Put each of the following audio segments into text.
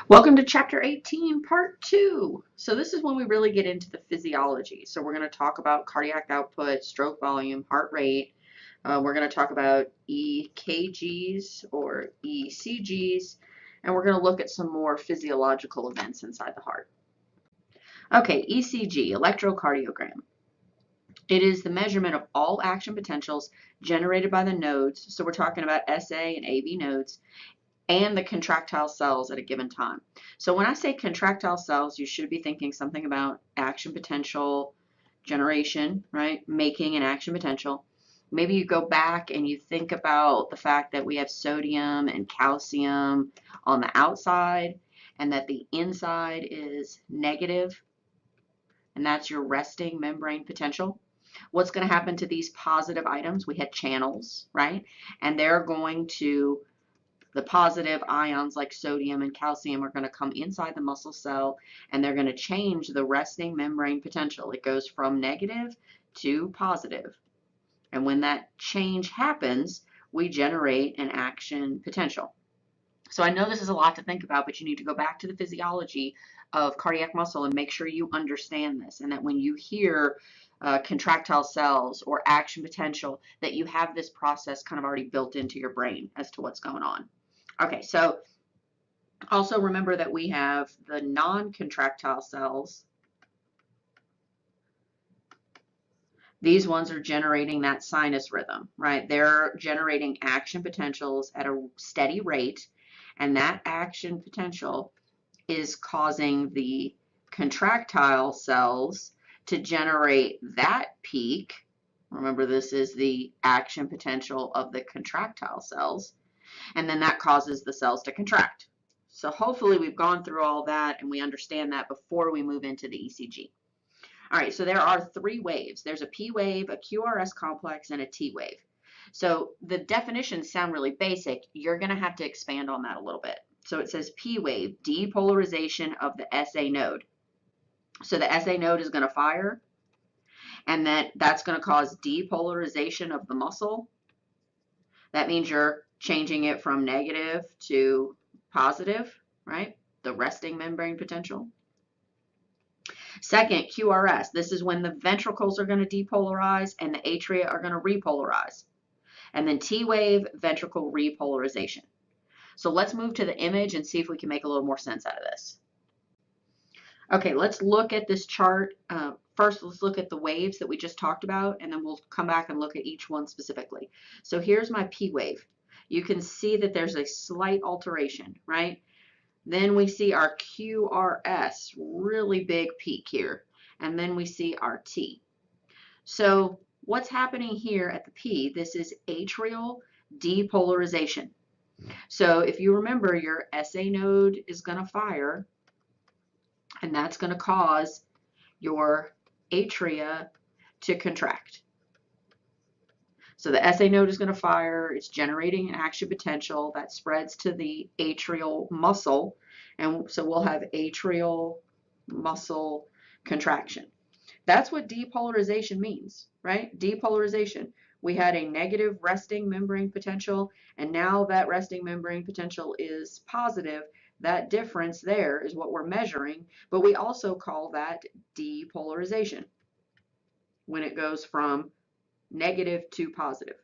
Welcome to Chapter 18, Part 2. So this is when we really get into the physiology. So we're going to talk about cardiac output, stroke volume, heart rate. We're going to talk about EKGs or ECGs, and we're going to look at some more physiological events inside the heart. Okay, ECG, electrocardiogram. It is the measurement of all action potentials generated by the nodes. So we're talking about SA and AV nodes and the contractile cells at a given time. So when I say contractile cells, you should be thinking something about action potential generation, right? Making an action potential. Maybe you go back and you think about the fact that we have sodium and calcium on the outside and that the inside is negative, and that's your resting membrane potential. What's going to happen to these positive items? We had channels, right? And they're going to the positive ions like sodium and calcium are going to come inside the muscle cell and they're going to change the resting membrane potential. It goes from negative to positive. And when that change happens, we generate an action potential. So I know this is a lot to think about, but you need to go back to the physiology of cardiac muscle and make sure you understand this, and that when you hear contractile cells or action potential, that you have this process kind of already built into your brain as to what's going on. Okay, so also remember that we have the non-contractile cells. These ones are generating that sinus rhythm, right? They're generating action potentials at a steady rate, and that action potential is causing the contractile cells to generate that peak. Remember, this is the action potential of the contractile cells. And then that causes the cells to contract. So hopefully we've gone through all that and we understand that before we move into the ECG. All right, so there are three waves. There's a P wave, a QRS complex, and a T wave. So the definitions sound really basic. You're going to have to expand on that a little bit. So it says P wave, depolarization of the SA node. So the SA node is going to fire, and that's going to cause depolarization of the muscle. That means you're changing it from negative to positive, right? The resting membrane potential. Second, QRS. This is when the ventricles are going to depolarize and the atria are going to repolarize. And then T wave, ventricle repolarization. So let's move to the image and see if we can make a little more sense out of this. Okay, let's look at this chart. First, let's look at the waves that we just talked about, and then we'll come back and look at each one specifically. So here's my P wave. You can see that there's a slight alteration, right? Then we see our QRS, really big peak here. And then we see our T. So what's happening here at the P? This is atrial depolarization. So if you remember, your SA node is going to fire, and that's going to cause your atria to contract. So the SA node is going to fire, it's generating an action potential that spreads to the atrial muscle, and so we'll have atrial muscle contraction. That's what depolarization means, right? Depolarization. We had a negative resting membrane potential, and now that resting membrane potential is positive. That difference there is what we're measuring, but we also call that depolarization when it goes from negative to positive.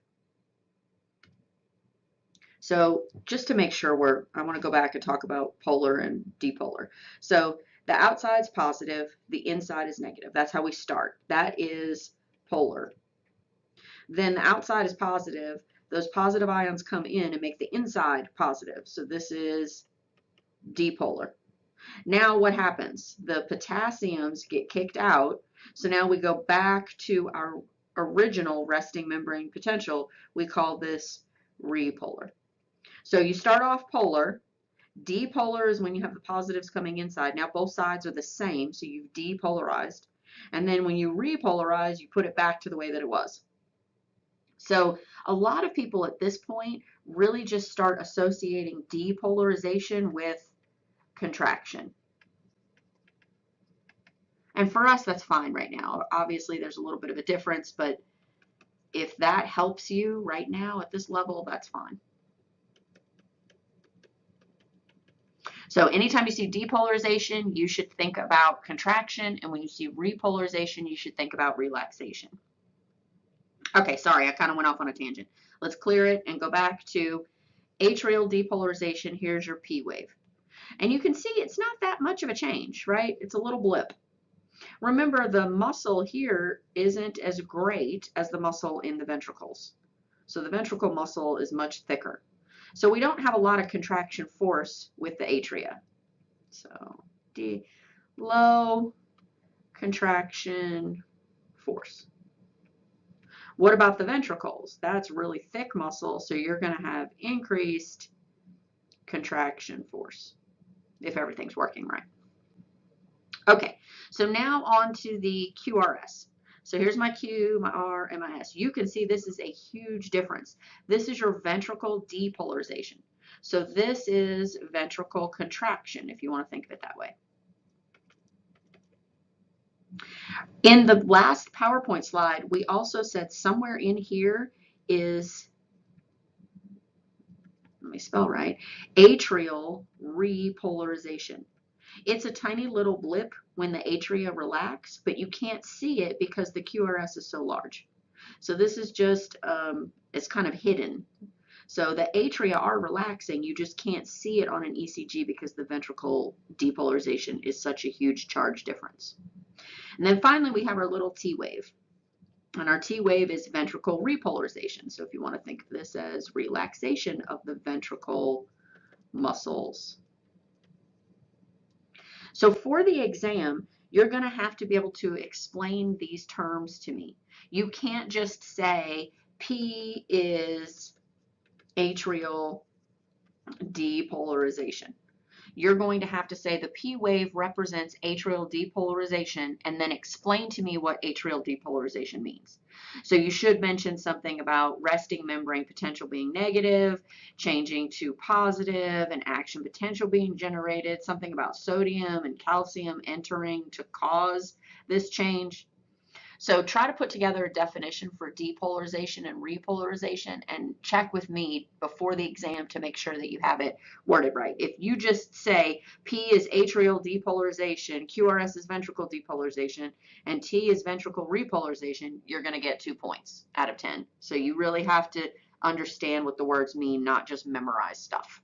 So just to make sure I want to go back and talk about polar and dipolar. So the outside's positive, the inside is negative. That's how we start. That is polar. Then the outside is positive. Those positive ions come in and make the inside positive. So this is dipolar. Now what happens? The potassiums get kicked out. So now we go back to our original resting membrane potential. We call this repolar. So you start off polar. Dipolar is when you have the positives coming inside. Now both sides are the same, so you've depolarized. And then when you repolarize, you put it back to the way that it was. So a lot of people at this point really just start associating depolarization with contraction. And for us, that's fine right now. Obviously, there's a little bit of a difference, but if that helps you right now at this level, that's fine. So anytime you see depolarization, you should think about contraction, and when you see repolarization, you should think about relaxation. Okay, sorry, I kind of went off on a tangent. Let's clear it and go back to atrial depolarization. Here's your P wave. And you can see it's not that much of a change, right? It's a little blip. Remember, the muscle here isn't as great as the muscle in the ventricles. So the ventricle muscle is much thicker. So we don't have a lot of contraction force with the atria. So low contraction force. What about the ventricles? That's really thick muscle, so you're going to have increased contraction force if everything's working right. Okay, so now on to the QRS. So here's my Q, my R, and my S. You can see this is a huge difference. This is your ventricle depolarization. So this is ventricle contraction, if you want to think of it that way. In the last PowerPoint slide, we also said somewhere in here is, let me spell right, atrial repolarization. It's a tiny little blip when the atria relax, but you can't see it because the QRS is so large. So this is just, it's kind of hidden. So the atria are relaxing, you just can't see it on an ECG because the ventricle depolarization is such a huge charge difference. And then finally, we have our little T wave. And our T wave is ventricle repolarization. So if you want to think of this as relaxation of the ventricle muscles. So for the exam, you're going to have to be able to explain these terms to me. You can't just say P is atrial depolarization. You're going to have to say the P wave represents atrial depolarization and then explain to me what atrial depolarization means. So you should mention something about resting membrane potential being negative, changing to positive, and action potential being generated, something about sodium and calcium entering to cause this change. So try to put together a definition for depolarization and repolarization and check with me before the exam to make sure that you have it worded right. If you just say P is atrial depolarization, QRS is ventricle depolarization, and T is ventricle repolarization, you're going to get 2 points out of 10. So you really have to understand what the words mean, not just memorize stuff.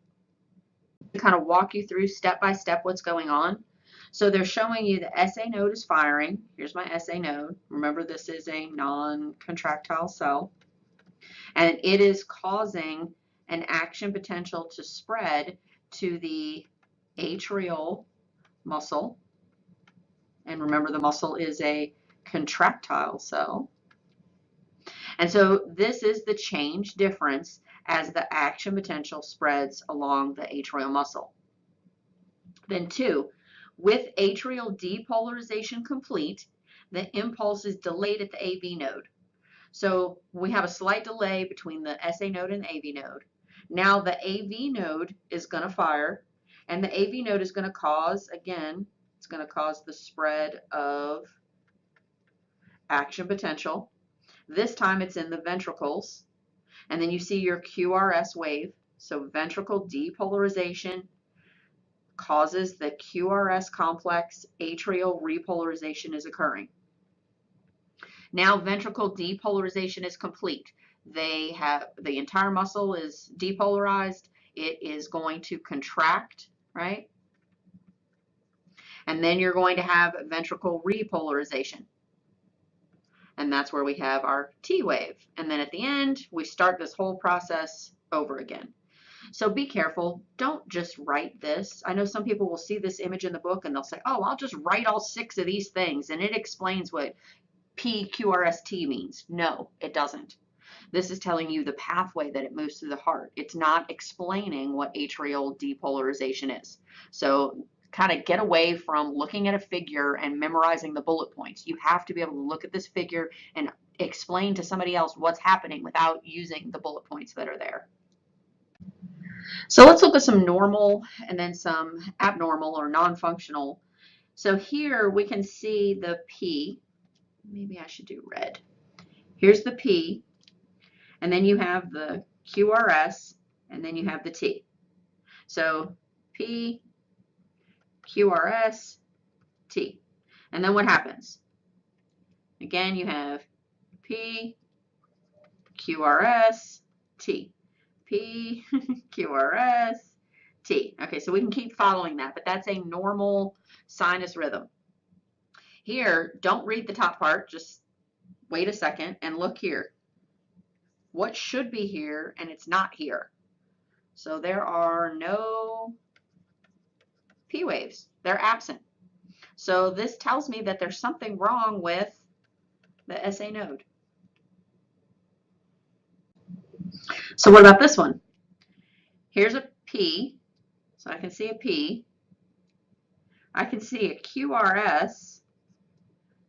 To kind of walk you through step by step what's going on. So they're showing you the SA node is firing. Here's my SA node. Remember, this is a non-contractile cell. And it is causing an action potential to spread to the atrial muscle. And remember, the muscle is a contractile cell. And so this is the change difference as the action potential spreads along the atrial muscle. Then 2, with atrial depolarization complete, the impulse is delayed at the AV node. So we have a slight delay between the SA node and the AV node. Now the AV node is going to fire, and the AV node is going to cause, again, it's going to cause the spread of action potential. This time it's in the ventricles, and then you see your QRS wave. So ventricle depolarization causes the QRS complex, atrial repolarization is occurring. Now ventricle depolarization is complete. The entire muscle is depolarized. It is going to contract, right? And then you're going to have ventricle repolarization. And that's where we have our T wave. And then at the end, we start this whole process over again. So be careful. Don't just write this. I know some people will see this image in the book and they'll say, oh, I'll just write all 6 of these things and it explains what PQRST means. No, it doesn't. This is telling you the pathway that it moves through the heart. It's not explaining what atrial depolarization is. So kind of get away from looking at a figure and memorizing the bullet points. You have to be able to look at this figure and explain to somebody else what's happening without using the bullet points that are there. So let's look at some normal and then some abnormal or non-functional. So here we can see the P. Maybe I should do red. Here's the P, and then you have the QRS, and then you have the T. So P, QRS, T. And then what happens? Again, you have P, QRS, T. P, QRS, T. Okay, so we can keep following that, but that's a normal sinus rhythm. Here, don't read the top part, just wait a second and look here. What should be here and it's not here. So there are no P waves. They're absent. So this tells me that there's something wrong with the SA node. So what about this one? Here's a P. So I can see a P. I can see a QRS.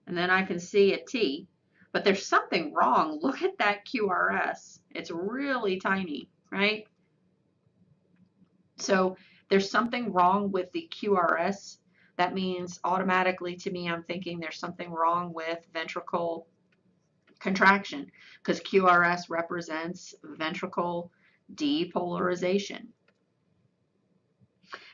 And then I can see a T. But there's something wrong. Look at that QRS. It's really tiny, right? So there's something wrong with the QRS. That means automatically to me, I'm thinking there's something wrong with ventricle contraction because QRS represents ventricle depolarization.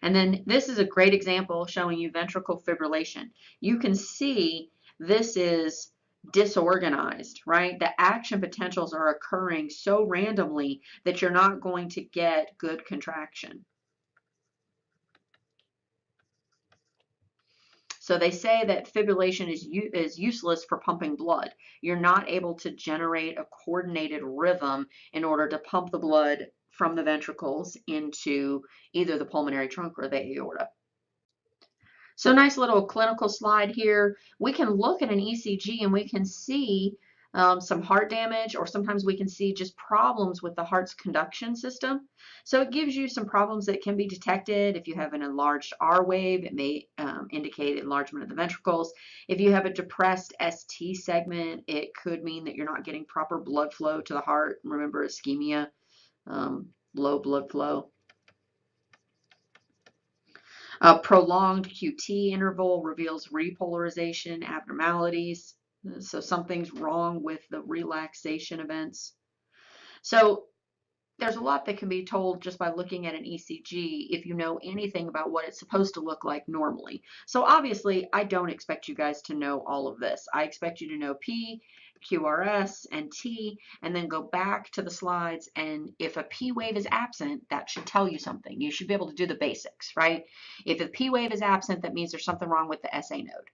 And then this is a great example showing you ventricle fibrillation. You can see this is disorganized, right? The action potentials are occurring so randomly that you're not going to get good contraction. So they say that fibrillation is useless for pumping blood. You're not able to generate a coordinated rhythm in order to pump the blood from the ventricles into either the pulmonary trunk or the aorta. So nice little clinical slide here. We can look at an ECG and we can see some heart damage, or sometimes we can see just problems with the heart's conduction system. So it gives you some problems that can be detected. If you have an enlarged R wave, it may indicate enlargement of the ventricles. If you have a depressed ST segment, it could mean that you're not getting proper blood flow to the heart. Remember ischemia, low blood flow. A prolonged QT interval reveals repolarization abnormalities. So something's wrong with the relaxation events. So there's a lot that can be told just by looking at an ECG if you know anything about what it's supposed to look like normally. So obviously, I don't expect you guys to know all of this. I expect you to know P, QRS, and T, and then go back to the slides, and if a P wave is absent, that should tell you something. You should be able to do the basics, right? If a P wave is absent, that means there's something wrong with the SA node.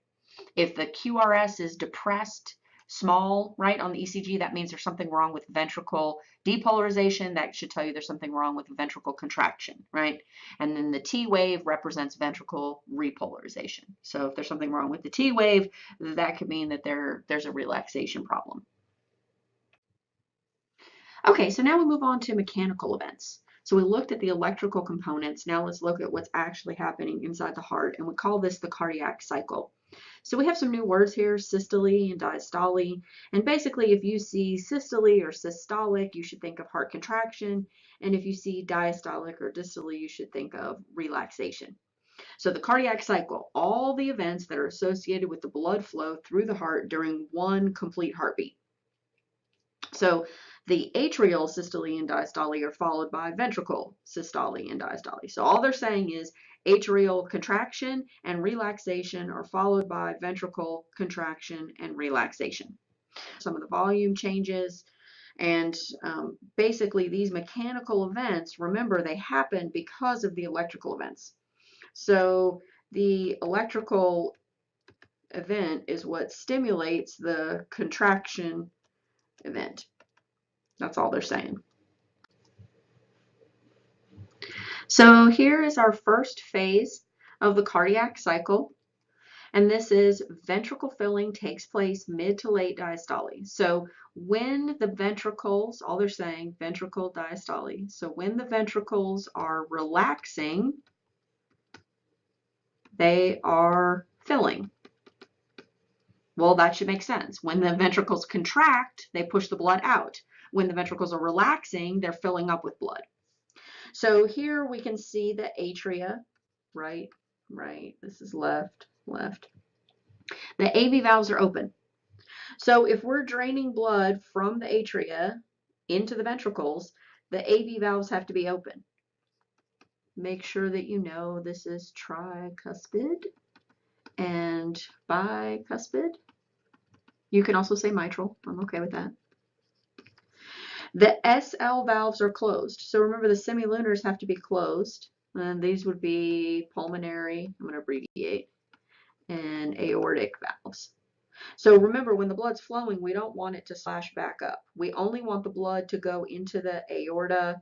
If the QRS is depressed, small, right, on the ECG, that means there's something wrong with ventricle depolarization. That should tell you there's something wrong with ventricle contraction, right? And then the T wave represents ventricle repolarization. So if there's something wrong with the T wave, that could mean that there's a relaxation problem. Okay, so now we move on to mechanical events. So we looked at the electrical components. Now let's look at what's actually happening inside the heart, and we call this the cardiac cycle. So we have some new words here, systole and diastole. And basically, if you see systole or systolic, you should think of heart contraction. And if you see diastolic or dystole, you should think of relaxation. So the cardiac cycle, all the events that are associated with the blood flow through the heart during one complete heartbeat. So the atrial systole and diastole are followed by ventricle systole and diastole. So all they're saying is atrial contraction and relaxation are followed by ventricle contraction and relaxation. Some of the volume changes, and basically these mechanical events, remember, they happen because of the electrical events. So the electrical event is what stimulates the contraction event. That's all they're saying. So here is our first phase of the cardiac cycle. And this is ventricle filling takes place mid to late diastole. So when the ventricles, all they're saying, ventricle diastole. So when the ventricles are relaxing, they are filling. Well, that should make sense. When the ventricles contract, they push the blood out. When the ventricles are relaxing, they're filling up with blood. So here we can see the atria, right, this is left. The AV valves are open. So if we're draining blood from the atria into the ventricles, the AV valves have to be open. make sure that you know this is tricuspid and bicuspid. You can also say mitral. I'm okay with that. The SL valves are closed. So remember the semilunars have to be closed. And these would be pulmonary, I'm going to abbreviate, and aortic valves. So remember, when the blood's flowing, we don't want it to slash back up. We only want the blood to go into the aorta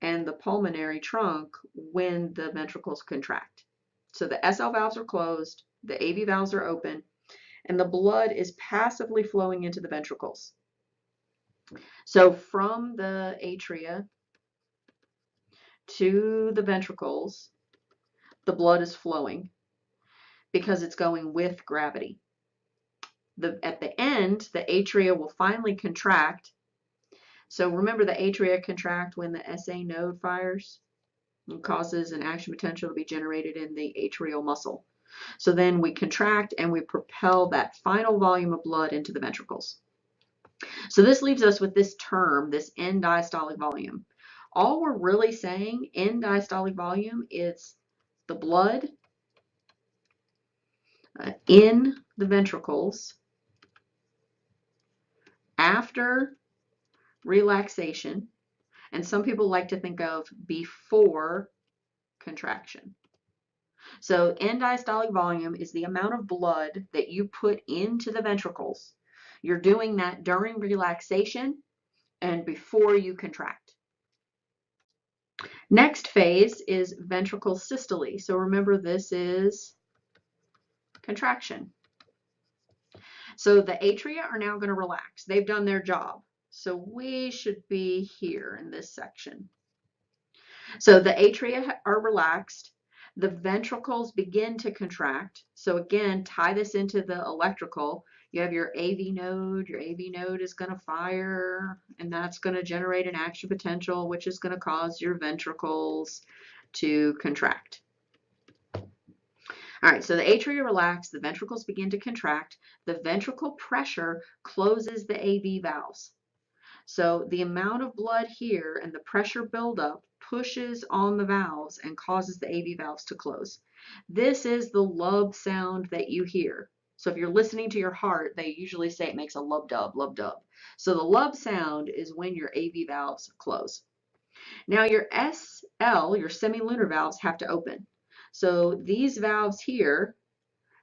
and the pulmonary trunk when the ventricles contract. So the SL valves are closed, the AV valves are open, and the blood is passively flowing into the ventricles. So from the atria to the ventricles, the blood is flowing because it's going with gravity. At the end, the atria will finally contract. So remember, the atria contract when the SA node fires and causes an action potential to be generated in the atrial muscle. So then we contract and we propel that final volume of blood into the ventricles. So this leaves us with this term, this end diastolic volume. All we're really saying, end diastolic volume, is the blood in the ventricles after relaxation, and some people like to think of before contraction. So end diastolic volume is the amount of blood that you put into the ventricles. You're doing that during relaxation and before you contract. Next phase is ventricle systole. So remember, this is contraction. So the atria are now going to relax. They've done their job. So we should be here in this section. So the atria are relaxed. The ventricles begin to contract. So again, tie this into the electrical. You have your AV node. Your AV node is going to fire, and that's going to generate an action potential, which is going to cause your ventricles to contract. All right, so the atria relax, the ventricles begin to contract. The ventricle pressure closes the AV valves. So the amount of blood here and the pressure buildup pushes on the valves and causes the AV valves to close. This is the lub sound that you hear. So if you're listening to your heart, they usually say it makes a lub dub, lub dub. So the lub sound is when your AV valves close. Now your SL, your semilunar valves, have to open. So these valves here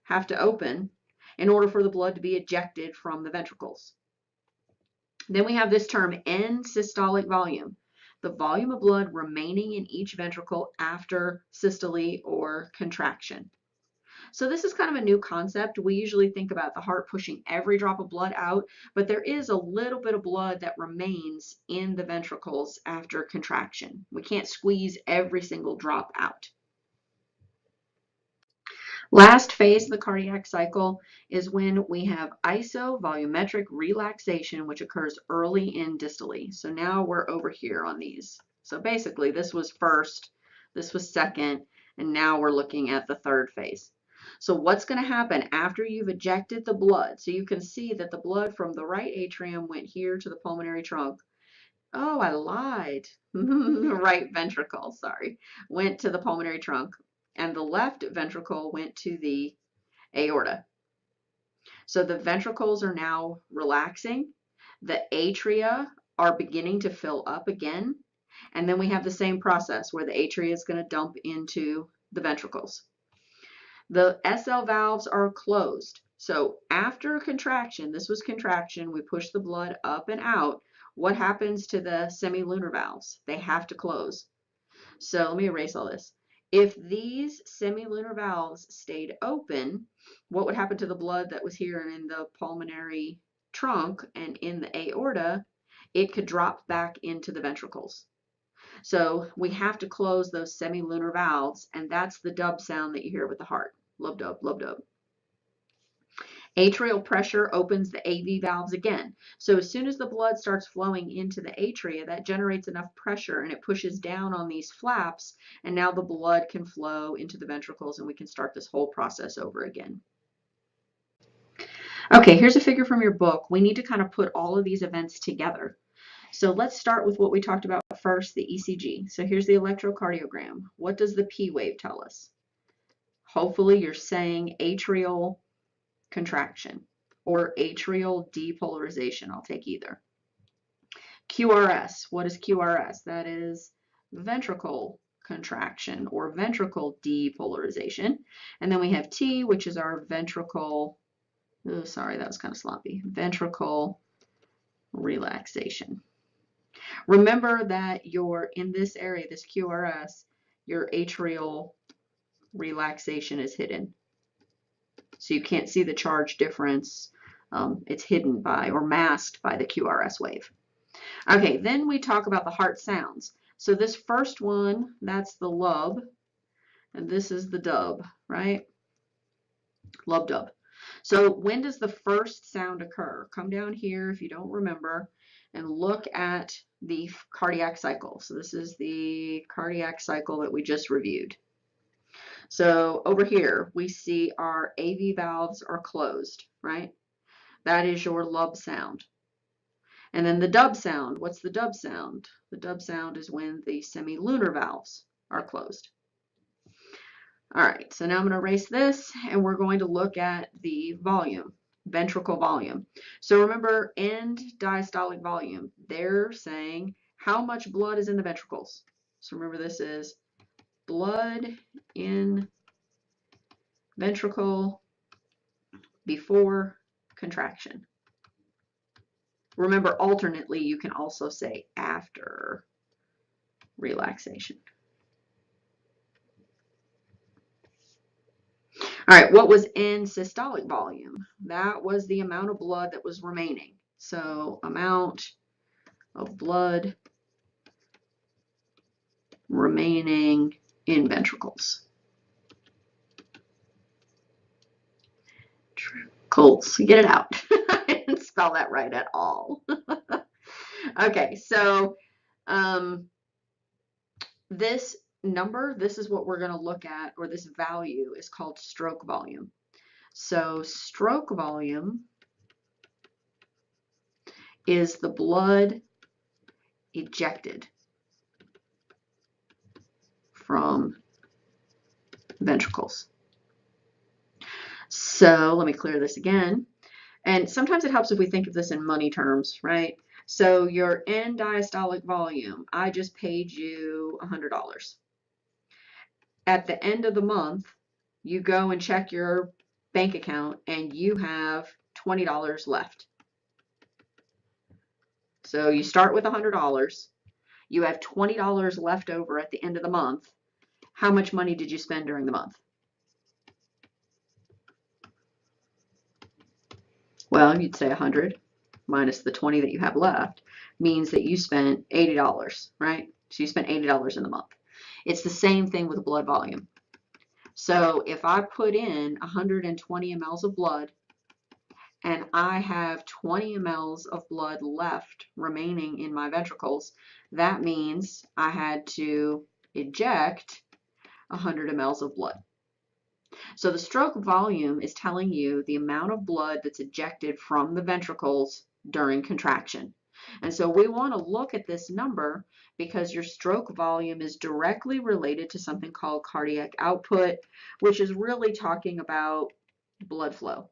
have to open in order for the blood to be ejected from the ventricles. Then we have this term, end systolic volume, the volume of blood remaining in each ventricle after systole or contraction. So this is kind of a new concept. We usually think about the heart pushing every drop of blood out, but there is a little bit of blood that remains in the ventricles after contraction. We can't squeeze every single drop out. Last phase of the cardiac cycle is when we have isovolumetric relaxation, which occurs early in dystole. So now we're over here on these. So basically this was first, this was second, and now we're looking at the third phase. So what's going to happen after you've ejected the blood? So you can see that the blood from the right atrium went here to the pulmonary trunk. Oh, I lied. Right ventricle, sorry, went to the pulmonary trunk, and the left ventricle went to the aorta. So the ventricles are now relaxing. The atria are beginning to fill up again. And then we have the same process where the atria is going to dump into the ventricles. The SL valves are closed. So after contraction, this was contraction, we push the blood up and out. What happens to the semilunar valves? They have to close. So let me erase all this. If these semilunar valves stayed open, what would happen to the blood that was here in the pulmonary trunk and in the aorta? It could drop back into the ventricles. So we have to close those semilunar valves, and that's the dub sound that you hear with the heart. Lub dub, lub dub. Atrial pressure opens the AV valves again. So as soon as the blood starts flowing into the atria, that generates enough pressure and it pushes down on these flaps, and now the blood can flow into the ventricles and we can start this whole process over again. Okay, here's a figure from your book. We need to kind of put all of these events together. So let's start with what we talked about first, the ECG. So here's the electrocardiogram. What does the P wave tell us? Hopefully you're saying atrial contraction or atrial depolarization. I'll take either. QRS. What is QRS? That is ventricle contraction or ventricle depolarization. And then we have T, which is our ventricle, oh, sorry, that was kind of sloppy, ventricle relaxation. Remember that you're in this area, this QRS, your atrial relaxation is hidden. So you can't see the charge difference. It's hidden by or masked by the QRS wave. Okay, then we talk about the heart sounds. So this first one, that's the lub, and this is the dub, right? Lub dub. So when does the first sound occur? Come down here if you don't remember and look at the cardiac cycle. So this is the cardiac cycle that we just reviewed. So over here we see our AV valves are closed, right? That is your lub sound. And then the dub sound, what's the dub sound? The dub sound is when the semilunar valves are closed. All right, so now I'm going to erase this and we're going to look at the volume, ventricle volume. So remember end diastolic volume, they're saying how much blood is in the ventricles. So remember this is blood in ventricle before contraction. Remember, alternately, you can also say after relaxation. All right, what was end systolic volume? That was the amount of blood that was remaining. So amount of blood remaining in ventricles. Colts, get it out. I didn't spell that right at all. Okay, so this number, this is what we're going to look at, or this value is called stroke volume. So stroke volume is the blood ejected from ventricles. So let me clear this again. And sometimes it helps if we think of this in money terms, right? So your end diastolic volume, I just paid you $100. At the end of the month, you go and check your bank account and you have $20 left. So you start with $100. You have $20 left over at the end of the month. How much money did you spend during the month? Well, you'd say 100 minus the 20 that you have left means that you spent $80, right? So you spent $80 in the month. It's the same thing with blood volume. So if I put in 120 mLs of blood and I have 20 mLs of blood left remaining in my ventricles, that means I had to eject 100 mLs of blood. So the stroke volume is telling you the amount of blood that's ejected from the ventricles during contraction. And so we want to look at this number because your stroke volume is directly related to something called cardiac output, which is really talking about blood flow.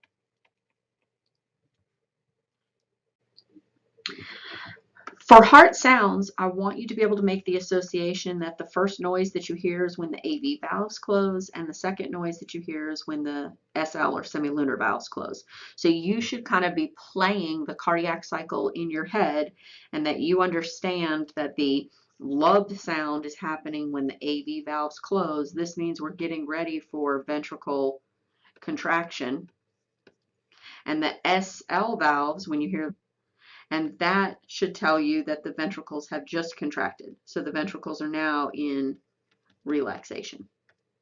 For heart sounds, I want you to be able to make the association that the first noise that you hear is when the AV valves close, and the second noise that you hear is when the SL or semilunar valves close. So you should kind of be playing the cardiac cycle in your head, and that you understand that the lub sound is happening when the AV valves close. This means we're getting ready for ventricle contraction. And the SL valves, when you hear, and that should tell you that the ventricles have just contracted. So the ventricles are now in relaxation.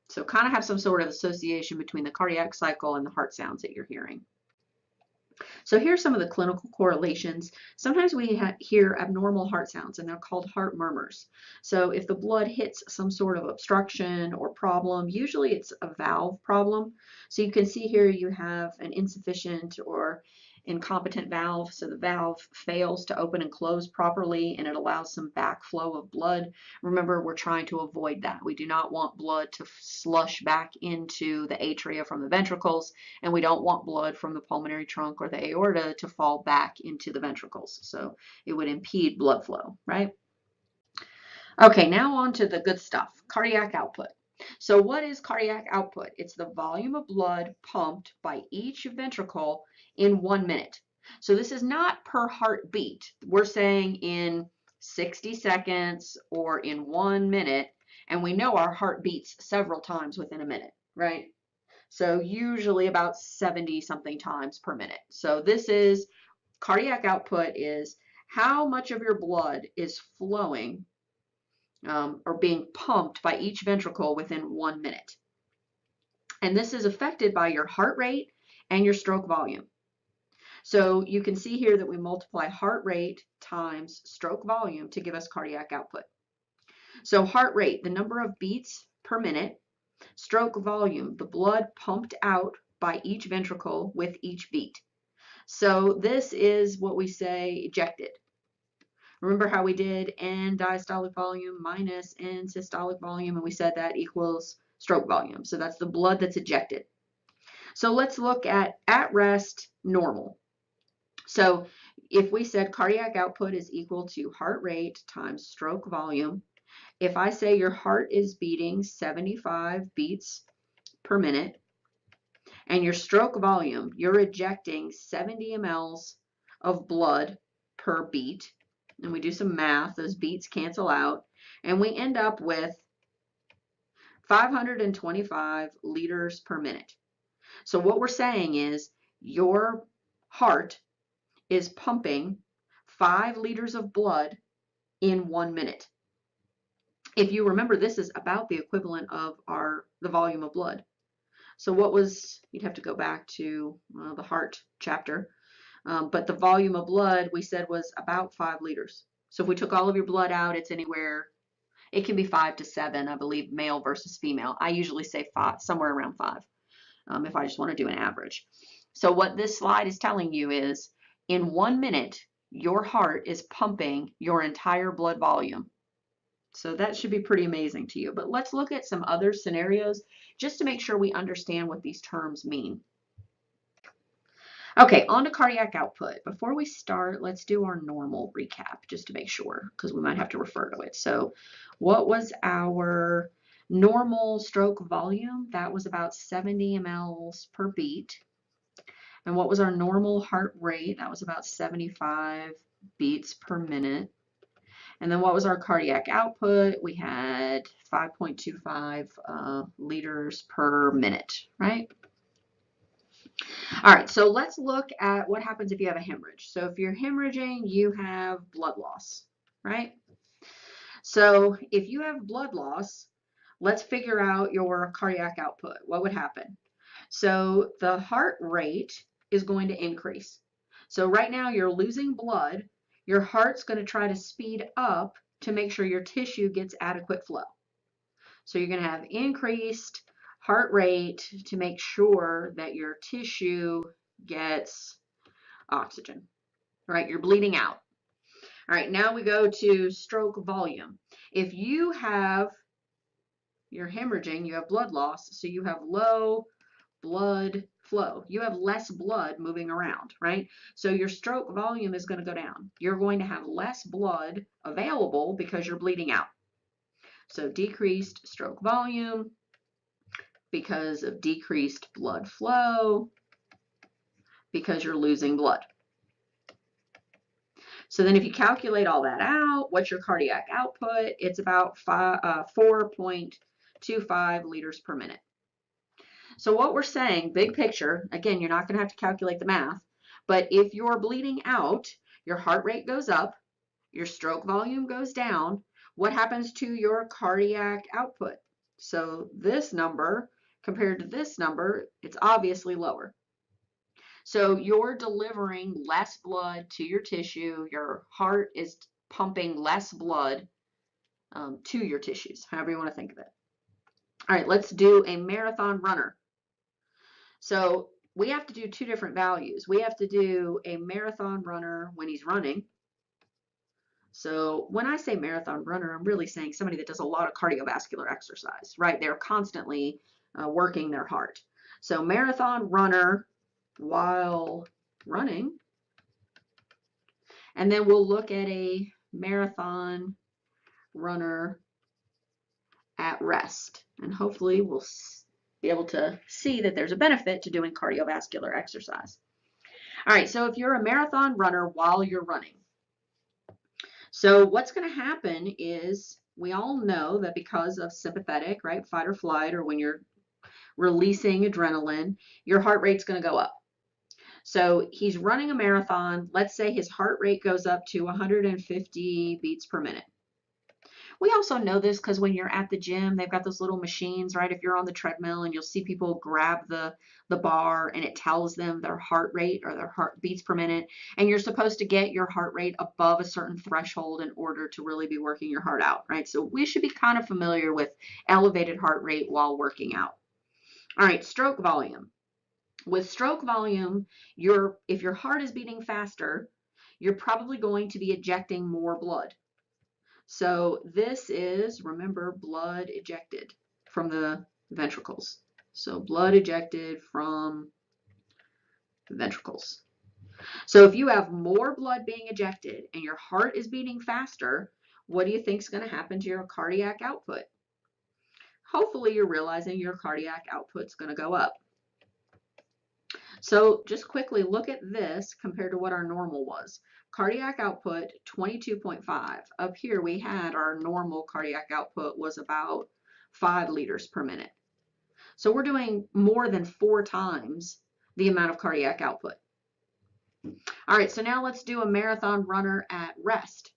So kind of have some sort of association between the cardiac cycle and the heart sounds that you're hearing. So here's some of the clinical correlations. Sometimes we hear abnormal heart sounds, and they're called heart murmurs. So if the blood hits some sort of obstruction or problem, usually it's a valve problem. So you can see here you have an insufficient or incompetent valve, so the valve fails to open and close properly and it allows some backflow of blood. Remember, we're trying to avoid that. We do not want blood to slush back into the atria from the ventricles, and we don't want blood from the pulmonary trunk or the aorta to fall back into the ventricles. So it would impede blood flow, right? Okay, now on to the good stuff, cardiac output. So what is cardiac output? It's the volume of blood pumped by each ventricle in 1 minute. So this is not per heartbeat. We're saying in 60 seconds or in 1 minute, and we know our heart beats several times within a minute, right? So usually about 70 something times per minute. So this is cardiac output is how much of your blood is flowing or being pumped by each ventricle within 1 minute. And this is affected by your heart rate and your stroke volume. So you can see here that we multiply heart rate times stroke volume to give us cardiac output. So heart rate, the number of beats per minute, stroke volume, the blood pumped out by each ventricle with each beat. So this is what we say ejected. Remember how we did N diastolic volume minus N systolic volume, and we said that equals stroke volume. So that's the blood that's ejected. So let's look at rest normal. So if we said cardiac output is equal to heart rate times stroke volume, if I say your heart is beating 75 beats per minute, and your stroke volume, you're ejecting 70 mLs of blood per beat, and we do some math, those beats cancel out, and we end up with 525 liters per minute. So what we're saying is your heart is pumping 5 liters of blood in 1 minute. If you remember, this is about the equivalent of the volume of blood. So what was, you'd have to go back to the heart chapter, but the volume of blood we said was about 5 liters. So if we took all of your blood out, it's anywhere, it can be 5 to 7, I believe, male versus female. I usually say 5, somewhere around 5, if I just want to do an average. So what this slide is telling you is in 1 minute, your heart is pumping your entire blood volume. So that should be pretty amazing to you. But let's look at some other scenarios just to make sure we understand what these terms mean. Okay, on to cardiac output. Before we start, let's do our normal recap just to make sure, because we might have to refer to it. So what was our normal stroke volume? That was about 70 mLs per beat. And what was our normal heart rate? That was about 75 beats per minute. And then what was our cardiac output? We had 5.25 liters per minute, right? All right, so let's look at what happens if you have a hemorrhage. So if you're hemorrhaging, you have blood loss, right? So if you have blood loss, let's figure out your cardiac output. What would happen? So the heart rate is going to increase. So right now you're losing blood. Your heart's going to try to speed up to make sure your tissue gets adequate flow. So you're going to have increased heart rate to make sure that your tissue gets oxygen. All right, you're bleeding out. All right, now we go to stroke volume. If you're hemorrhaging, you have blood loss, so you have low blood flow. You have less blood moving around, right? So your stroke volume is going to go down. You're going to have less blood available because you're bleeding out. So decreased stroke volume because of decreased blood flow because you're losing blood. So then if you calculate all that out, what's your cardiac output? It's about 4.25 liters per minute. So what we're saying, big picture, again, you're not going to have to calculate the math, but if you're bleeding out, your heart rate goes up, your stroke volume goes down, what happens to your cardiac output? So this number compared to this number, it's obviously lower. So you're delivering less blood to your tissue, your heart is pumping less blood to your tissues, however you want to think of it. All right, let's do a marathon runner. So we have to do two different values. We have to do a marathon runner when he's running. So when I say marathon runner, I'm really saying somebody that does a lot of cardiovascular exercise, right? They're constantly working their heart. So marathon runner while running. And then we'll look at a marathon runner at rest. And hopefully we'll be able to see that there's a benefit to doing cardiovascular exercise. All right, so if you're a marathon runner while you're running, so what's going to happen is we all know that because of sympathetic, right, fight or flight, or when you're releasing adrenaline, your heart rate's going to go up. So he's running a marathon. Let's say his heart rate goes up to 150 beats per minute. We also know this because when you're at the gym, they've got those little machines, right? If you're on the treadmill and you'll see people grab the bar and it tells them their heart rate or their heart beats per minute. And you're supposed to get your heart rate above a certain threshold in order to really be working your heart out, right? So we should be kind of familiar with elevated heart rate while working out. All right, stroke volume. With stroke volume, if your heart is beating faster, you're probably going to be ejecting more blood. So this is, remember, blood ejected from the ventricles. So blood ejected from the ventricles. So if you have more blood being ejected and your heart is beating faster, what do you think is going to happen to your cardiac output? Hopefully you're realizing your cardiac output is going to go up. So just quickly look at this compared to what our normal was. Cardiac output 22.5. Up here we had our normal cardiac output was about 5 liters per minute. So we're doing more than 4 times the amount of cardiac output. All right, so now let's do a marathon runner at rest.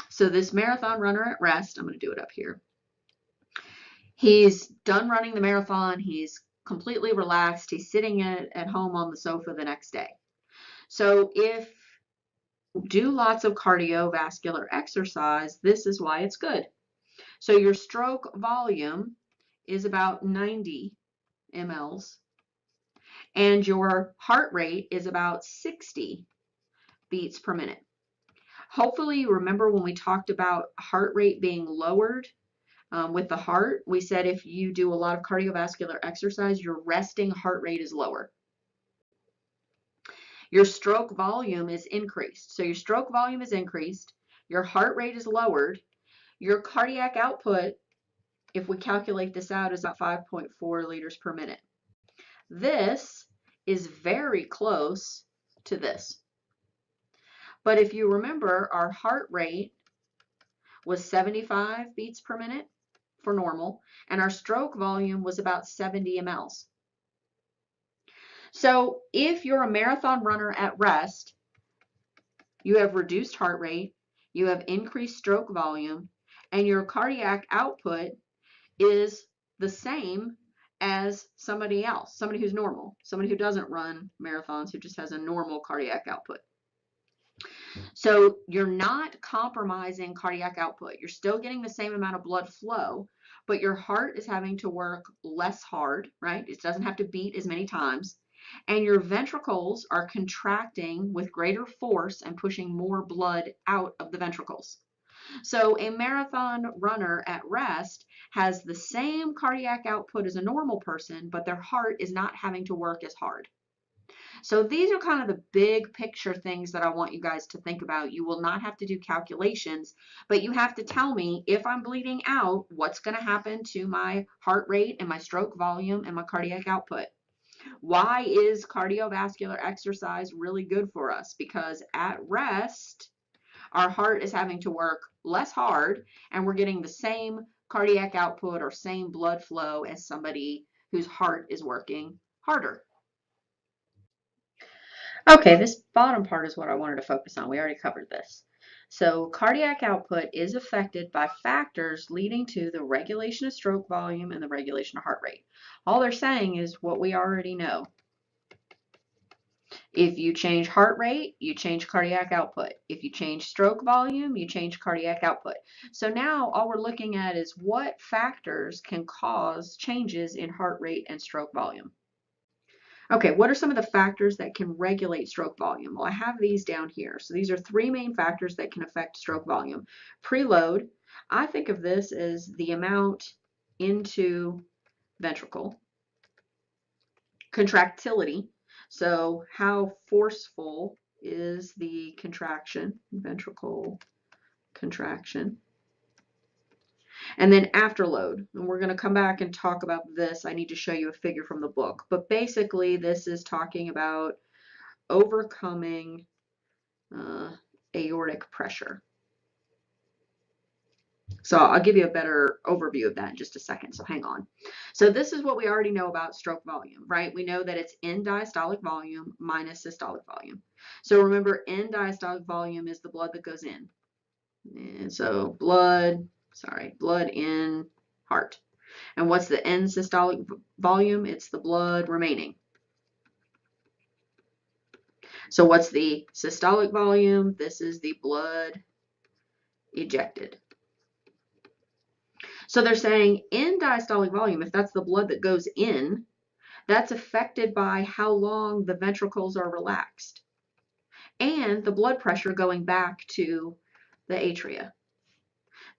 So this marathon runner at rest, I'm going to do it up here. He's done running the marathon. He's completely relaxed. He's sitting at home on the sofa the next day. So if you do lots of cardiovascular exercise, this is why it's good. So your stroke volume is about 90 mLs, and your heart rate is about 60 beats per minute. Hopefully you remember when we talked about heart rate being lowered with the heart, we said if you do a lot of cardiovascular exercise, your resting heart rate is lower. Your stroke volume is increased. So your stroke volume is increased, your heart rate is lowered, your cardiac output, if we calculate this out, is about 5.4 liters per minute. This is very close to this. But if you remember, our heart rate was 75 beats per minute for normal, and our stroke volume was about 70 mLs. So if you're a marathon runner at rest, you have reduced heart rate, you have increased stroke volume, and your cardiac output is the same as somebody else, somebody who's normal, somebody who doesn't run marathons, who just has a normal cardiac output. So you're not compromising cardiac output. You're still getting the same amount of blood flow, but your heart is having to work less hard, right? It doesn't have to beat as many times. And your ventricles are contracting with greater force and pushing more blood out of the ventricles. So a marathon runner at rest has the same cardiac output as a normal person, but their heart is not having to work as hard. So these are kind of the big picture things that I want you guys to think about. You will not have to do calculations, but you have to tell me if I'm bleeding out, what's going to happen to my heart rate and my stroke volume and my cardiac output. Why is cardiovascular exercise really good for us? Because at rest, our heart is having to work less hard and we're getting the same cardiac output or same blood flow as somebody whose heart is working harder. Okay, this bottom part is what I wanted to focus on. We already covered this. So cardiac output is affected by factors leading to the regulation of stroke volume and the regulation of heart rate. All they're saying is what we already know. If you change heart rate, you change cardiac output. If you change stroke volume, you change cardiac output. So now all we're looking at is what factors can cause changes in heart rate and stroke volume. Okay, what are some of the factors that can regulate stroke volume? Well, I have these down here. So these are three main factors that can affect stroke volume. Preload, I think of this as the amount into ventricle. Contractility, so how forceful is the contraction, ventricle contraction. And then afterload, and we're going to come back and talk about this. I need to show you a figure from the book, but basically this is talking about overcoming aortic pressure. So I'll give you a better overview of that in just a second, so hang on. So this is what we already know about stroke volume, right? We know that it's end diastolic volume minus systolic volume. So remember, end diastolic volume is the blood that goes in. And so blood in heart. And what's the end systolic volume? It's the blood remaining. So what's the systolic volume? This is the blood ejected. So they're saying in diastolic volume, if that's the blood that goes in, that's affected by how long the ventricles are relaxed and the blood pressure going back to the atria.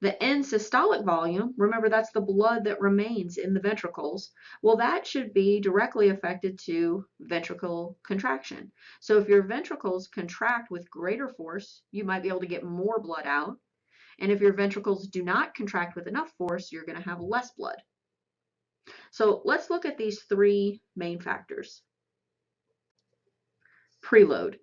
The end systolic volume, remember that's the blood that remains in the ventricles. Well, that should be directly affected to ventricle contraction. So if your ventricles contract with greater force, you might be able to get more blood out. And if your ventricles do not contract with enough force, you're going to have less blood. So let's look at these three main factors. Preload,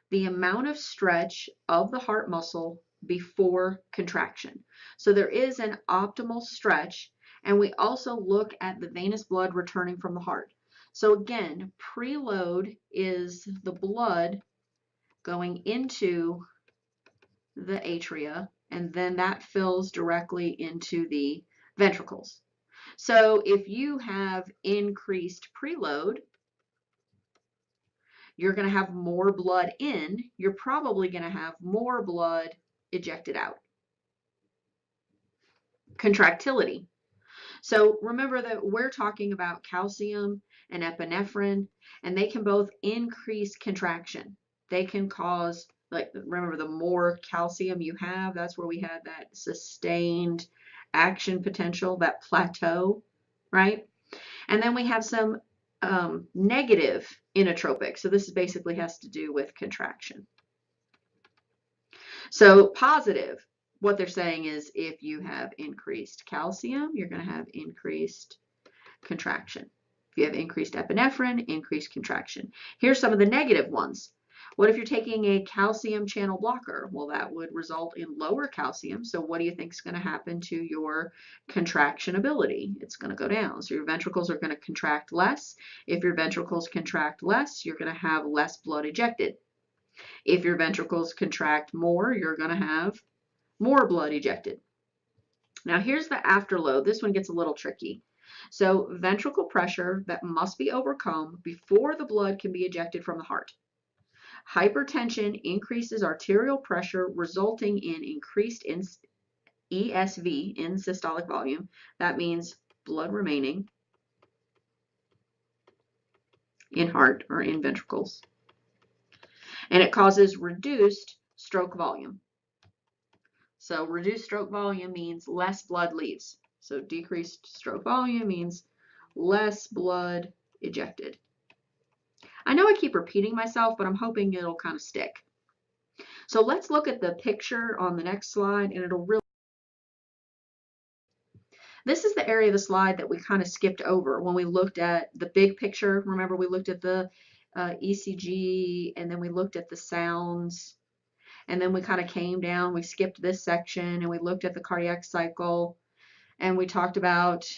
the amount of stretch of the heart muscle before contraction. So there is an optimal stretch, and we also look at the venous blood returning from the heart. So again, preload is the blood going into the atria, and then that fills directly into the ventricles. So if you have increased preload, you're going to have more blood in, you're probably going to have more blood ejected out. Contractility. So remember that we're talking about calcium and epinephrine, and they can both increase contraction. They can cause, like, remember, the more calcium you have, that's where we had that sustained action potential, that plateau, right? And then we have some negative inotropic. So this basically has to do with contraction. So positive, what they're saying is if you have increased calcium, you're going to have increased contraction. If you have increased epinephrine, increased contraction. Here's some of the negative ones. What if you're taking a calcium channel blocker? Well, that would result in lower calcium. So what do you think is going to happen to your contraction ability? It's going to go down. So your ventricles are going to contract less. If your ventricles contract less, you're going to have less blood ejected. If your ventricles contract more, you're going to have more blood ejected. Now here's the afterload. This one gets a little tricky. So ventricle pressure that must be overcome before the blood can be ejected from the heart. Hypertension increases arterial pressure, resulting in increased ESV, in systolic volume. That means blood remaining in heart or in ventricles. And it causes reduced stroke volume. So reduced stroke volume means less blood leaves. So decreased stroke volume means less blood ejected. I know I keep repeating myself, but I'm hoping it'll kind of stick. So let's look at the picture on the next slide, and it'll really. This is the area of the slide that we kind of skipped over when we looked at the big picture. Remember, we looked at the ECG, and then we looked at the sounds, and then we kind of came down, we skipped this section, and we looked at the cardiac cycle, and we talked about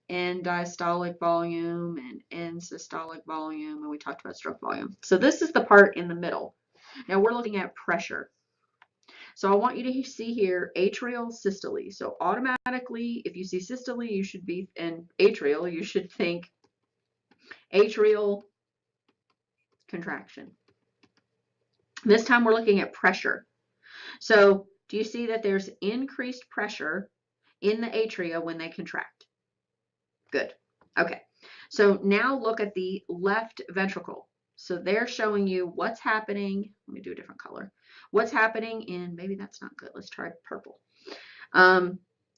end diastolic volume and end systolic volume, and we talked about stroke volume. So this is the part in the middle. Now we're looking at pressure. So I want you to see here atrial systole. So automatically, if you see systole, you should be, and atrial, you should think atrial contraction. This time we're looking at pressure. So do you see that there's increased pressure in the atria when they contract? Good. Okay. So now look at the left ventricle. So they're showing you what's happening. Let me do a different color. What's happening in, maybe that's not good. Let's try purple.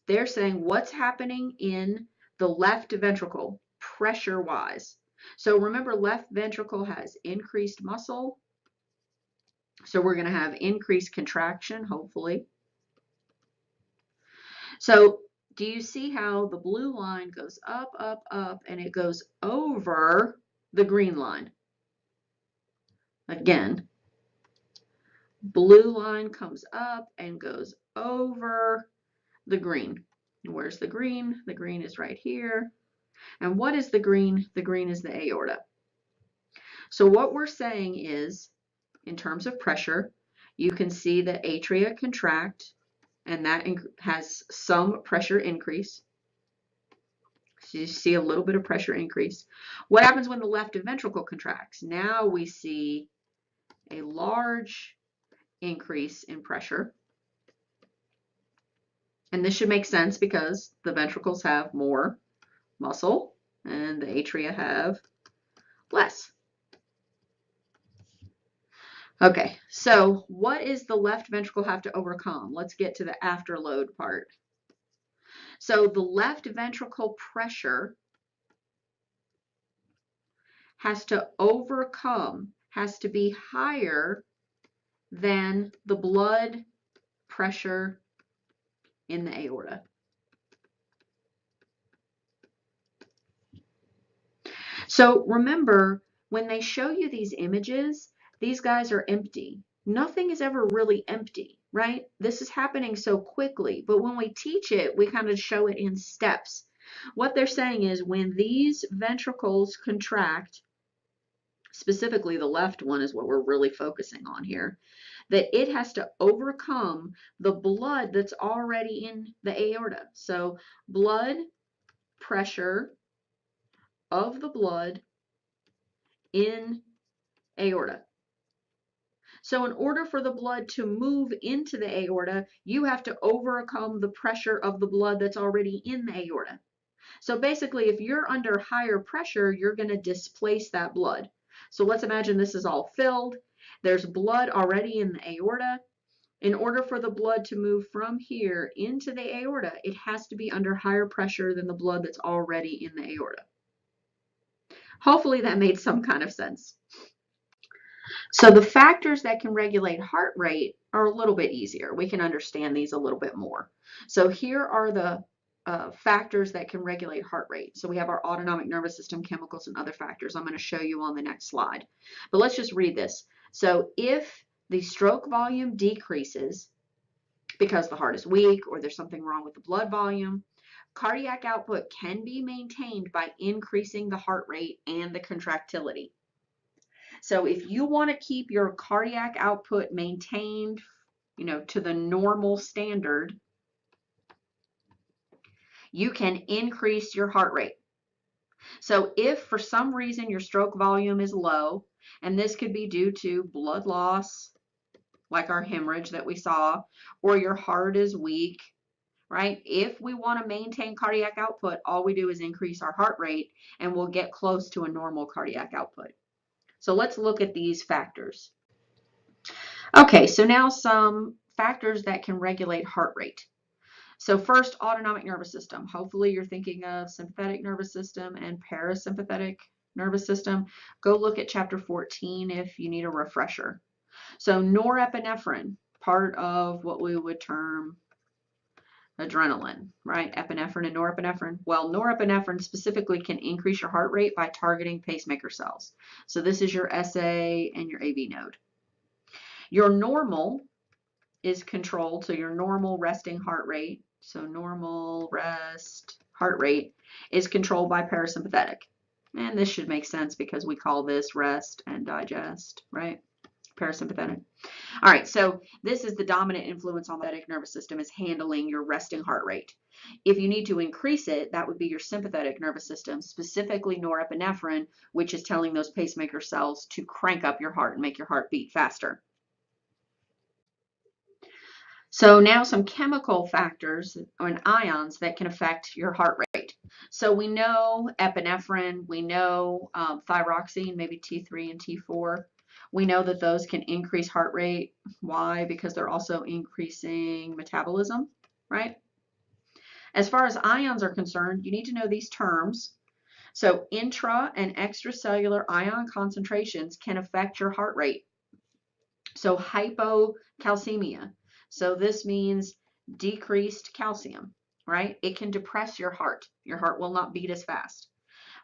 They're saying what's happening in the left ventricle pressure wise. So remember, left ventricle has increased muscle. So we're going to have increased contraction, hopefully. So do you see how the blue line goes up, up, up, and it goes over the green line? Again, blue line comes up and goes over the green. Where's the green? The green is right here. And what is the green? The green is the aorta. So what we're saying is, in terms of pressure, you can see the atria contract, and that has some pressure increase. So you see a little bit of pressure increase. What happens when the left ventricle contracts? Now we see a large increase in pressure. And this should make sense because the ventricles have more muscle and the atria have less. Okay, so what is the left ventricle have to overcome? Let's get to the afterload part. So the left ventricle pressure has to overcome, has to be higher than the blood pressure in the aorta. So remember, when they show you these images, these guys are empty. Nothing is ever really empty, right? This is happening so quickly, but when we teach it, we kind of show it in steps. What they're saying is when these ventricles contract, specifically the left one is what we're really focusing on here, that it has to overcome the blood that's already in the aorta. So blood pressure of the blood in aorta. So in order for the blood to move into the aorta, you have to overcome the pressure of the blood that's already in the aorta. So basically, if you're under higher pressure, you're going to displace that blood. So let's imagine this is all filled. There's blood already in the aorta. In order for the blood to move from here into the aorta, it has to be under higher pressure than the blood that's already in the aorta. Hopefully that made some kind of sense. So the factors that can regulate heart rate are a little bit easier. We can understand these a little bit more. So here are the factors that can regulate heart rate. So we have our autonomic nervous system, chemicals, and other factors. I'm going to show you on the next slide. But let's just read this. So if the stroke volume decreases because the heart is weak or there's something wrong with the blood volume, cardiac output can be maintained by increasing the heart rate and the contractility. So if you want to keep your cardiac output maintained, to the normal standard, you can increase your heart rate. So if for some reason your stroke volume is low, and this could be due to blood loss, like our hemorrhage that we saw, or your heart is weak, right? If we want to maintain cardiac output, all we do is increase our heart rate and we'll get close to a normal cardiac output. So let's look at these factors. Okay, so now some factors that can regulate heart rate. So first, autonomic nervous system. Hopefully you're thinking of sympathetic nervous system and parasympathetic nervous system. Go look at chapter 14 if you need a refresher. So norepinephrine, part of what we would term adrenaline, right? Epinephrine and norepinephrine. Well, norepinephrine specifically can increase your heart rate by targeting pacemaker cells. So this is your SA and your AV node. Your normal is controlled, so your normal resting heart rate, so normal rest heart rate is controlled by parasympathetic. And this should make sense because we call this rest and digest, right? Parasympathetic. All right, so this is the dominant influence on the sympathetic nervous system, is handling your resting heart rate. If you need to increase it, that would be your sympathetic nervous system, specifically norepinephrine, which is telling those pacemaker cells to crank up your heart and make your heart beat faster. So now some chemical factors or ions that can affect your heart rate. So we know epinephrine, we know thyroxine, maybe T3 and T4. We know that those can increase heart rate. Why? Because they're also increasing metabolism, right? As far as ions are concerned, you need to know these terms. So intra and extracellular ion concentrations can affect your heart rate. So hypocalcemia. So this means decreased calcium, right? It can depress your heart. Your heart will not beat as fast.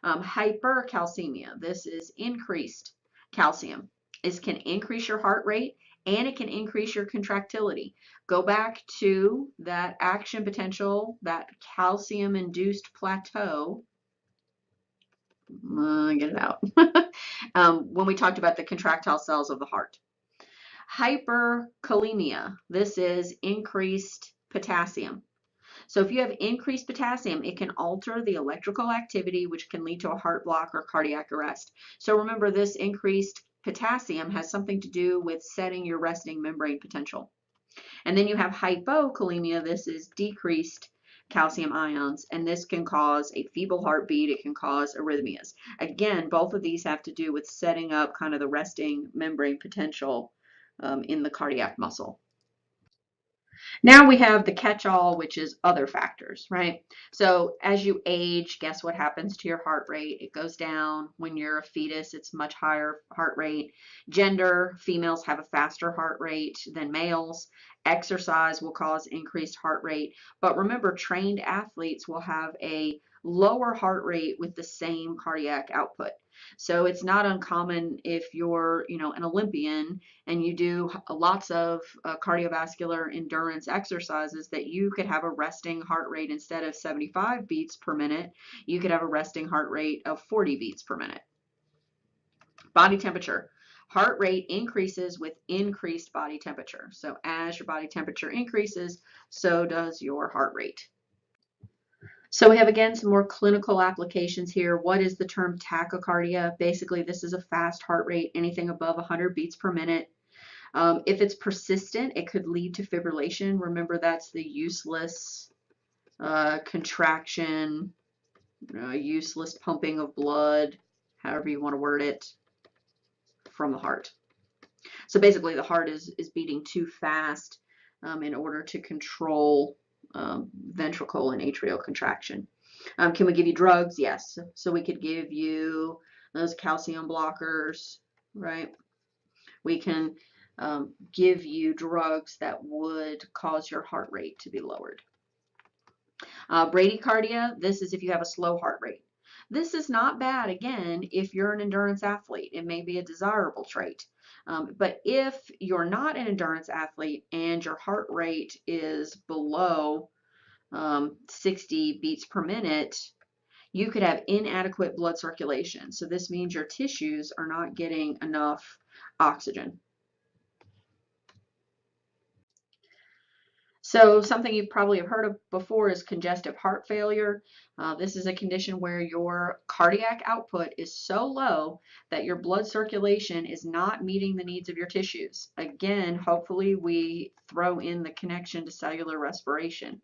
Hypercalcemia. This is increased calcium. This can increase your heart rate and it can increase your contractility. Go back to that action potential, that calcium induced plateau. Get it out. When we talked about the contractile cells of the heart. Hyperkalemia. This is increased potassium. So if you have increased potassium, it can alter the electrical activity, which can lead to a heart block or cardiac arrest. So remember, this increased potassium has something to do with setting your resting membrane potential. And then you have hypokalemia. This is decreased calcium ions, and this can cause a feeble heartbeat. It can cause arrhythmias. Again, both of these have to do with setting up kind of the resting membrane potential in the cardiac muscle. Now we have the catch-all, which is other factors, right? So as you age, guess what happens to your heart rate? It goes down. When you're a fetus, it's much higher heart rate. Gender, females have a faster heart rate than males. Exercise will cause increased heart rate. But remember, trained athletes will have a lower heart rate with the same cardiac output. So it's not uncommon if you're, an Olympian and you do lots of cardiovascular endurance exercises that you could have a resting heart rate instead of 75 beats per minute, you could have a resting heart rate of 40 beats per minute. Body temperature. Heart rate increases with increased body temperature. So as your body temperature increases, so does your heart rate. So we have, again, some more clinical applications here. What is the term tachycardia? Basically, this is a fast heart rate, anything above 100 beats per minute. If it's persistent, it could lead to fibrillation. Remember, that's the useless contraction, useless pumping of blood, however you want to word it, from the heart. So basically, the heart is beating too fast in order to control ventricle and atrial contraction. Can we give you drugs? Yes. So we could give you those calcium blockers, right? We can give you drugs that would cause your heart rate to be lowered. Bradycardia, this is if you have a slow heart rate. This is not bad, again, if you're an endurance athlete. It may be a desirable trait. But if you're not an endurance athlete and your heart rate is below 60 beats per minute, you could have inadequate blood circulation. So this means your tissues are not getting enough oxygen. So something you probably have heard of before is congestive heart failure. This is a condition where your cardiac output is so low that your blood circulation is not meeting the needs of your tissues. Again, hopefully we throw in the connection to cellular respiration.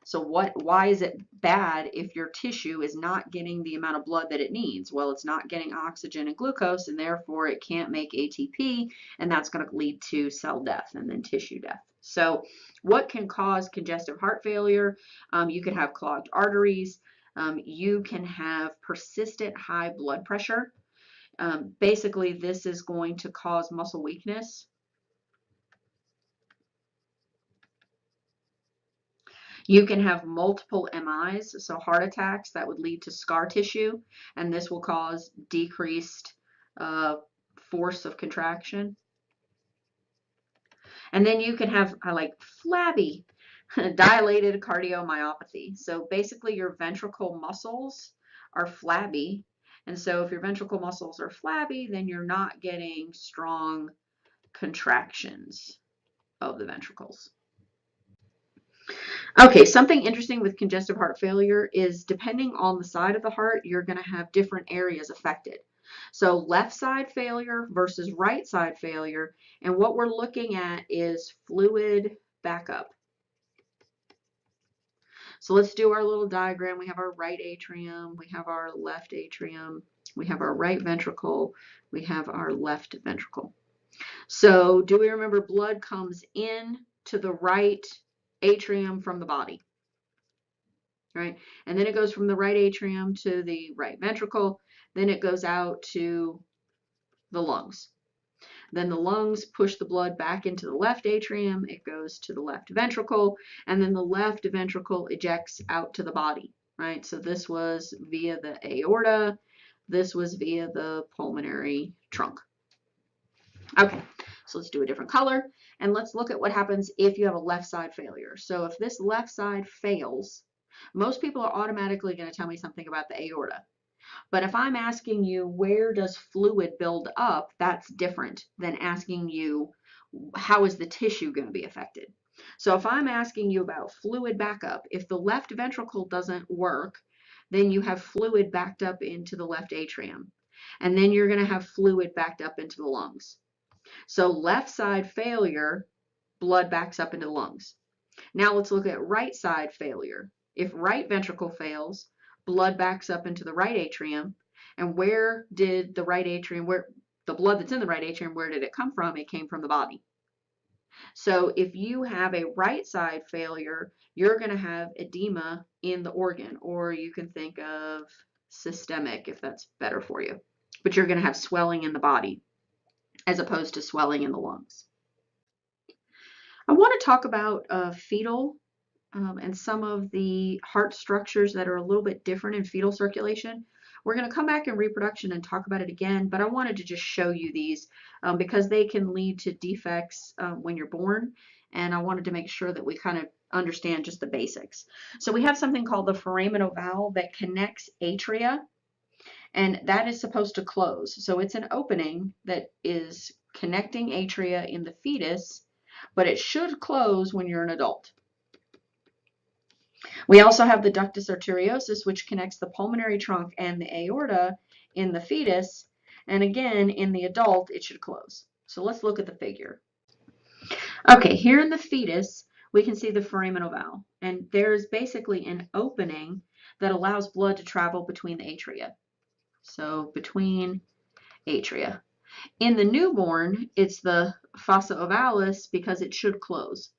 So why is it bad if your tissue is not getting the amount of blood that it needs? Well, it's not getting oxygen and glucose, and therefore it can't make ATP, and that's going to lead to cell death and then tissue death. So what can cause congestive heart failure? You can have clogged arteries. You can have persistent high blood pressure. Basically, this is going to cause muscle weakness. You can have multiple MIs, so heart attacks that would lead to scar tissue, and this will cause decreased force of contraction. And then you can have like flabby dilated cardiomyopathy. So basically your ventricle muscles are flabby. And so if your ventricle muscles are flabby, then you're not getting strong contractions of the ventricles. Okay, something interesting with congestive heart failure is depending on the side of the heart, you're going to have different areas affected. So left side failure versus right side failure. And what we're looking at is fluid back up. So let's do our little diagram. We have our right atrium, we have our left atrium, we have our right ventricle, we have our left ventricle. So do we remember blood comes in to the right atrium from the body, right? And then it goes from the right atrium to the right ventricle, then it goes out to the lungs. Then the lungs push the blood back into the left atrium, it goes to the left ventricle, and then the left ventricle ejects out to the body, right? So this was via the aorta, this was via the pulmonary trunk. Okay, so let's do a different color, and let's look at what happens if you have a left side failure. So if this left side fails, most people are automatically going to tell me something about the aorta. But if I'm asking you where does fluid build up, that's different than asking you how is the tissue going to be affected. So if I'm asking you about fluid backup, if the left ventricle doesn't work, then you have fluid backed up into the left atrium. And then you're going to have fluid backed up into the lungs. So left side failure, blood backs up into the lungs. Now let's look at right side failure. If right ventricle fails, blood backs up into the right atrium. And where did the right atrium, where the blood that's in the right atrium, where did it come from? It came from the body. So if you have a right side failure, you're going to have edema in the organ, or you can think of systemic if that's better for you. But you're going to have swelling in the body as opposed to swelling in the lungs. I want to talk about fetal and some of the heart structures that are a little bit different in fetal circulation. We're going to come back in reproduction and talk about it again, but I wanted to just show you these because they can lead to defects when you're born, and I wanted to make sure that we kind of understand just the basics. So we have something called the foraminal valve that connects atria, and that is supposed to close. So it's an opening that is connecting atria in the fetus, but it should close when you're an adult. We also have the ductus arteriosus, which connects the pulmonary trunk and the aorta in the fetus. And again, in the adult, it should close. So let's look at the figure. Okay, here in the fetus, we can see the foraminal valve. And there's basically an opening that allows blood to travel between the atria. So between atria. In the newborn, it's the fossa ovalis because it should close.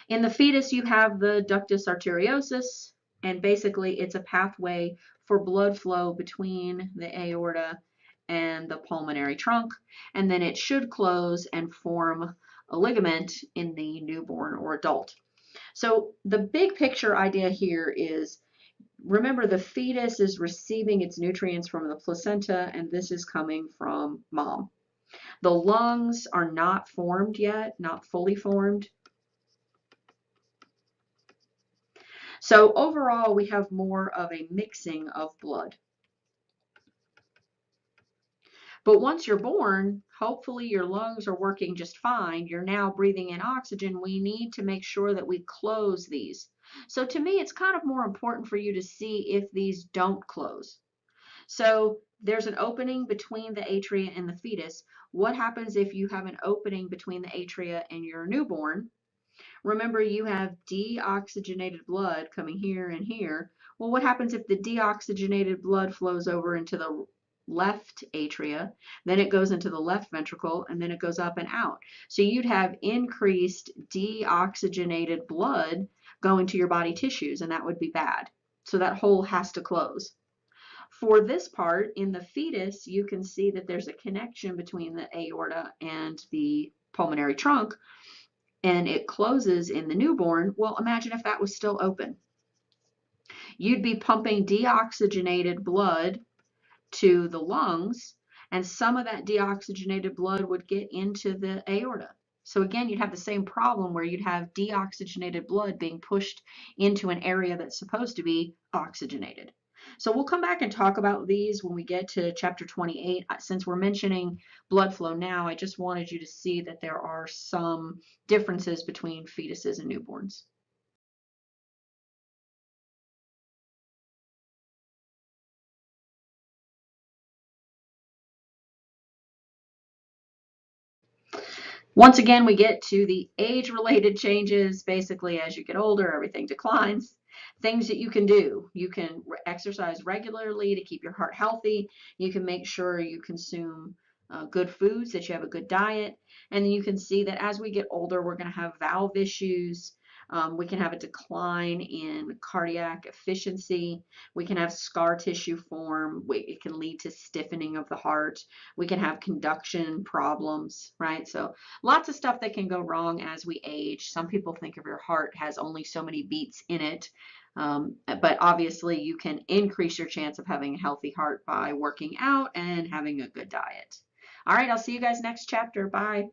In the fetus, you have the ductus arteriosus, and basically it's a pathway for blood flow between the aorta and the pulmonary trunk, and then it should close and form a ligament in the newborn or adult. So the big picture idea here is, remember, the fetus is receiving its nutrients from the placenta, and this is coming from mom. The lungs are not formed yet, not fully formed. So overall, we have more of a mixing of blood. But once you're born, hopefully your lungs are working just fine. You're now breathing in oxygen. We need to make sure that we close these. So to me, it's kind of more important for you to see if these don't close. So there's an opening between the atria and the fetus. What happens if you have an opening between the atria and your newborn? Remember, you have deoxygenated blood coming here and here. Well, what happens if the deoxygenated blood flows over into the left atria, then it goes into the left ventricle, and then it goes up and out? So you'd have increased deoxygenated blood going to your body tissues, and that would be bad. So that hole has to close. For this part, in the fetus, you can see that there's a connection between the aorta and the pulmonary trunk, and it closes in the newborn. Well, imagine if that was still open. You'd be pumping deoxygenated blood to the lungs, and some of that deoxygenated blood would get into the aorta. So again, you'd have the same problem where you'd have deoxygenated blood being pushed into an area that's supposed to be oxygenated. So we'll come back and talk about these when we get to chapter 28. Since we're mentioning blood flow now, I just wanted you to see that there are some differences between fetuses and newborns. Once again, we get to the age-related changes. Basically, as you get older, everything declines. Things that you can do. You can exercise regularly to keep your heart healthy. You can make sure you consume good foods, that you have a good diet. And then you can see that as we get older, we're going to have valve issues. We can have a decline in cardiac efficiency. We can have scar tissue form. It can lead to stiffening of the heart. We can have conduction problems, right? So lots of stuff that can go wrong as we age. Some people think of your heart has only so many beats in it. But obviously you can increase your chance of having a healthy heart by working out and having a good diet. All right, I'll see you guys next chapter. Bye.